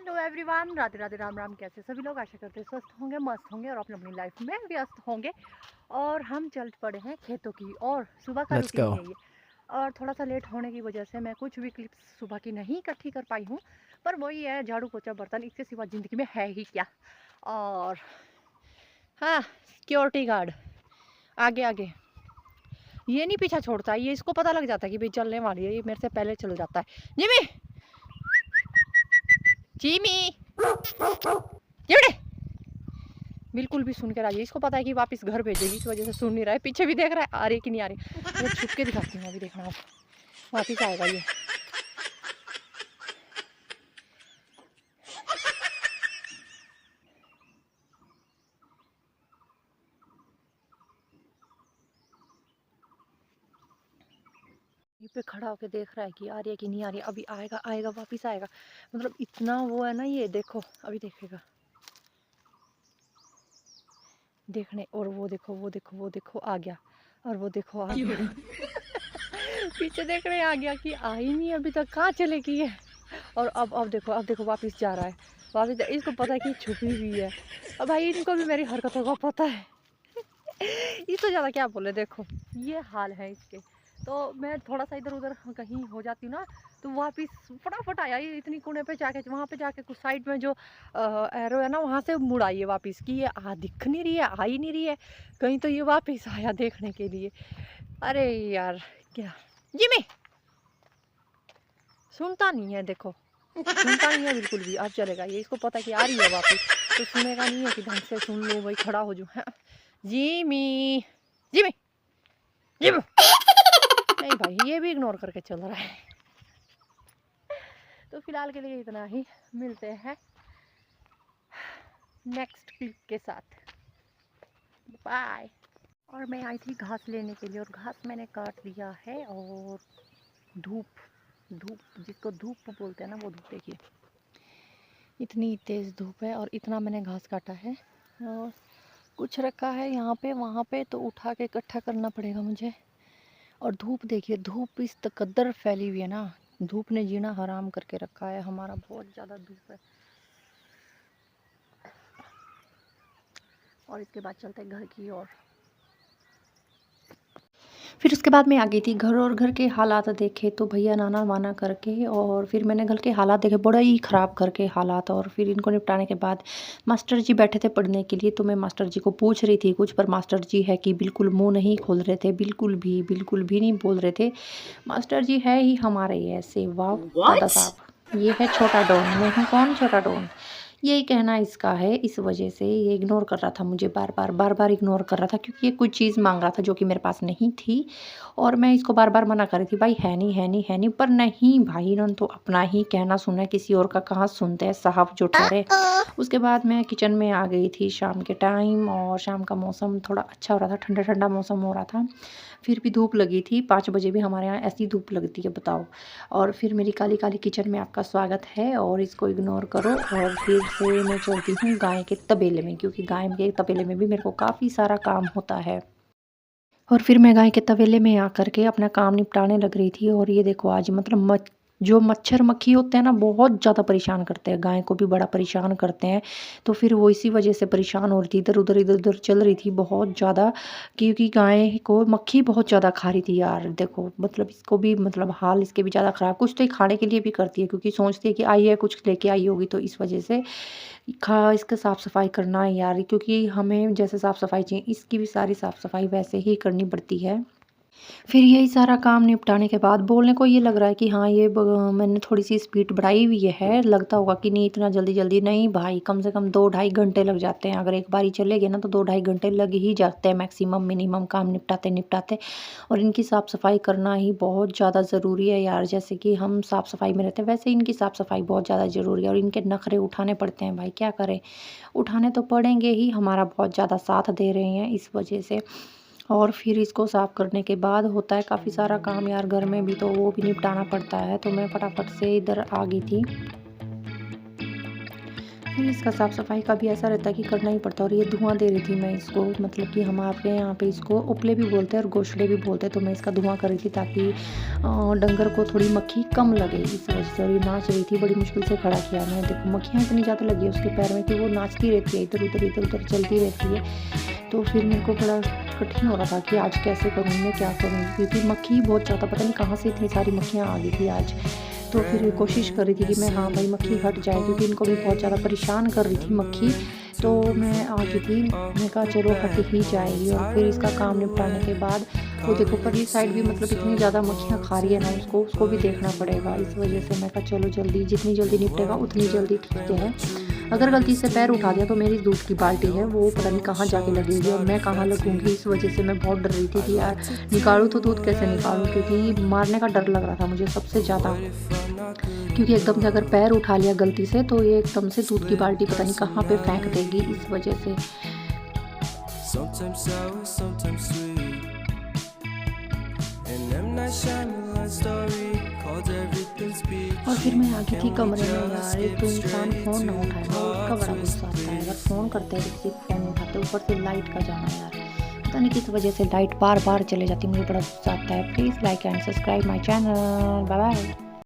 Hello everyone, Radhe Radhe, Ram Ram. कैसे सभी लोग? आशा करते हैं स्वस्थ होंगे, मस्त होंगे और अपनी अपनी लाइफ में व्यस्त होंगे। और हम चल पड़े हैं खेतों की। और सुबह का लेट्स रूटीन गो। है ये। और थोड़ा सा लेट होने की वजह से मैं कुछ भी क्लिप्स सुबह की नहीं इकट्ठी कर पाई हूँ। पर वही है, झाड़ू पोछा बर्तन, इसके सिवा ज़िंदगी में है ही क्या। और हाँ, सिक्योरिटी गार्ड आगे आगे, ये नहीं पीछा छोड़ता। ये इसको पता लग जाता है कि भाई चलने वाली है, ये मेरे से पहले चल जाता है। जिमी, जिमी, जिमी, बिल्कुल भी सुन के राजी। इसको पता है कि वापस घर भेजेगी, इस वजह से सुन नहीं रहा है। पीछे भी देख रहा है, आ रही कि नहीं आ रही। मैं छुप के दिखाती हूँ, अभी देखना आप, वापस आएगा ये। ये पे खड़ा होके देख रहा है कि आ रही है कि नहीं आ रही है। अभी आएगा आएगा, वापस आएगा। मतलब इतना वो है ना, ये देखो अभी देखेगा देखने। और वो देखो वो देखो वो देखो आ गया। और वो देखो आ गया। पीछे देख रहे आ गया कि आ ही नहीं अभी तक, कहाँ चले गई है। और अब देखो, अब देखो वापस जा रहा है। वापस इसको पता है कि छुपी हुई है। अब भाई इनको भी मेरी हरकतों का पता है। इससे ज़्यादा क्या बोले, देखो ये हाल है इसके। तो मैं थोड़ा सा इधर उधर कहीं हो जाती हूँ ना, तो वापिस फटाफट आया ये। इतनी कोने पे जाके, वहाँ पे जाके कुछ साइड में जो एरो है ना, वहाँ से मुड़ आई है वापिस कि ये दिख नहीं रही है, आ ही नहीं रही है कहीं। तो ये वापिस आया देखने के लिए। अरे यार क्या, जिमी सुनता नहीं है, देखो सुनता नहीं है बिल्कुल भी। अब चलेगा ये, इसको पता कि आ रही है वापिस, तो सुनेगा नहीं है कि ढंग से सुन लो भाई, खड़ा हो जाऊँ। जिमी, जिमी, जिमी, नहीं भाई, ये भी इग्नोर करके चल रहा है। तो फिलहाल के लिए इतना ही, मिलते हैं नेक्स्ट क्लिप के साथ। बाय। और मैं आई थी घास लेने के लिए, और घास मैंने काट दिया है। और धूप, धूप जिसको धूप बोलते हैं ना, वो धूप देखिए, इतनी तेज़ धूप है। और इतना मैंने घास काटा है, और कुछ रखा है यहाँ पे वहाँ पे, तो उठा के इकट्ठा करना पड़ेगा मुझे। और धूप देखिए, धूप इस कदर फैली हुई है ना, धूप ने जीना हराम करके रखा है हमारा। बहुत ज़्यादा धूप है। और इसके बाद चलते हैं घर की ओर। फिर उसके बाद मैं आ गई थी घर, और घर के हालात देखे तो भैया नाना वाना करके, और फिर मैंने घर के हालात देखे, बड़ा ही ख़राब घर के हालात। और फिर इनको निपटाने के बाद मास्टर जी बैठे थे पढ़ने के लिए, तो मैं मास्टर जी को पूछ रही थी कुछ, पर मास्टर जी है कि बिल्कुल मुंह नहीं खोल रहे थे, बिल्कुल भी नहीं बोल रहे थे। मास्टर जी है ही हमारे ऐसे, वाह दादा साहब। ये है छोटा डॉन, मैं हूँ कौन, छोटा डॉन। यही कहना इसका है। इस वजह से ये इग्नोर कर रहा था मुझे, बार बार इग्नोर कर रहा था, क्योंकि ये कुछ चीज़ मांग रहा था जो कि मेरे पास नहीं थी। और मैं इसको बार बार मना कर रही थी, भाई है नहीं है नहीं है नहीं, पर नहीं भाई, इन्होंने तो अपना ही कहना सुना है, किसी और का कहाँ सुनते हैं साहब जो ठहरे। उसके बाद मैं किचन में आ गई थी शाम के टाइम, और शाम का मौसम थोड़ा अच्छा हो रहा था, ठंडा ठंडा मौसम हो रहा था। फिर भी धूप लगी थी, 5 बजे भी हमारे यहाँ ऐसी धूप लगती है, बताओ। और फिर मेरी काली काली किचन में आपका स्वागत है, और इसको इग्नोर करो। और फिर से मैं चलती हूँ गाय के तबेले में, क्योंकि गाय के तबेले में भी मेरे को काफ़ी सारा काम होता है। और फिर मैं गाय के तबेले में आकर के अपना काम निपटाने लग रही थी। और ये देखो आज मतलब जो मच्छर मक्खी होते हैं ना, बहुत ज़्यादा परेशान करते हैं, गाय को भी बड़ा परेशान करते हैं। तो फिर वो इसी वजह से परेशान हो रही थी, इधर उधर चल रही थी बहुत ज़्यादा, क्योंकि गाय को मक्खी बहुत ज़्यादा खा रही थी यार। देखो मतलब इसको भी, मतलब हाल इसके भी ज़्यादा ख़राब। कुछ तो ये खाने के लिए भी करती है, क्योंकि सोचती है कि आई है कुछ लेके आई होगी, तो इस वजह से इसका साफ़ सफाई करना है यार, क्योंकि हमें जैसे साफ़ सफाई चाहिए, इसकी भी सारी साफ़ सफाई वैसे ही करनी पड़ती है। फिर यही सारा काम निपटाने के बाद बोलने को ये लग रहा है कि हाँ, ये मैंने थोड़ी सी स्पीड बढ़ाई हुई है, लगता होगा कि नहीं इतना जल्दी जल्दी नहीं भाई, कम से कम 2 ढाई घंटे लग जाते हैं। अगर एक बारी चले गए ना, तो 2 ढाई घंटे लग ही जाते हैं मैक्सिमम, मिनिमम काम निपटाते निपटाते। और इनकी साफ़ सफाई करना ही बहुत ज़्यादा ज़रूरी है यार। जैसे कि हम साफ़ सफाई में रहते हैं, वैसे इनकी साफ़ सफाई बहुत ज़्यादा ज़रूरी है। और इनके नखरे उठाने पड़ते हैं भाई, क्या करें, उठाने तो पड़ेंगे ही, हमारा बहुत ज़्यादा साथ दे रहे हैं इस वजह से। और फिर इसको साफ़ करने के बाद होता है काफ़ी सारा काम यार घर में भी, तो वो भी निपटाना पड़ता है। तो मैं फटाफट से इधर आ गई थी। फिर इसका साफ़-सफ़ाई का भी ऐसा रहता है कि करना ही पड़ता है। और ये धुआँ दे रही थी मैं इसको, मतलब कि हमारे यहाँ पे इसको उपले भी बोलते हैं और घोंसले भी बोलते हैं। तो मैं इसका धुआँ कर रही थी ताकि डंगर को थोड़ी मक्खी कम लगे इस वजह से। और ये नाच रही थी, बड़ी मुश्किल से खड़ा किया मैंने। देखो मक्खियाँ इतनी ज़्यादा लगी है उसके पैर में कि वो नाचती रहती है, इधर-उधर, इधर-उधर चलती रहती है। तो फिर मेरे को बड़ा कठिन हो रहा था कि आज कैसे करूँ मैं, क्या करूँ? क्योंकि मक्खी बहुत ज़्यादा, पता नहीं कहाँ से इतनी सारी मक्खियाँ आ गई थी आज। तो फिर कोशिश कर रही थी कि मैं, हाँ भाई, मक्खी हट जाए, क्योंकि इनको भी बहुत ज़्यादा परेशान कर रही थी मक्खी। तो मैं आ गई थी, मैंने कहा चलो हट ही जाएगी। और फिर इसका काम निपटाने के बाद वो देखो परली साइड भी, मतलब इतनी ज़्यादा मक्खियाँ खा रही है ना उसको, उसको भी देखना पड़ेगा। इस वजह से मैं कहा चलो जल्दी, जितनी जल्दी निपटेगा उतनी जल्दी ठीक है। अगर गलती से पैर उठा दिया तो मेरी दूध की बाल्टी है वो पता नहीं कहाँ जाके लगेगी और मैं कहाँ लगूंगी। इस वजह से मैं बहुत डर रही थी कि यार निकालूँ तो दूध कैसे निकालूँ, क्योंकि मारने का डर लग रहा था मुझे सबसे ज़्यादा। क्योंकि एकदम से अगर पैर उठा लिया गलती से तो ये एकदम से दूध की बाल्टी पता नहीं कहाँ पे फेंक देगी, इस वजह से। Sometimes sour, sometimes sweet. And I'm not shining like story. Called everything speech. और फिर मैं आ गई थी कमरे में। यार एक तो इंसान फ़ोन ना उठाए ना, उसका बड़ा गुस्सा आता है। अगर फ़ोन करते हैं किसी को, फ़ोन उठाते, ऊपर से लाइट का जाना, यार पता नहीं किस वजह से लाइट बार बार चले जाती है, मुझे बड़ा गुस्सा आता है। Please like and subscribe my channel. Bye bye.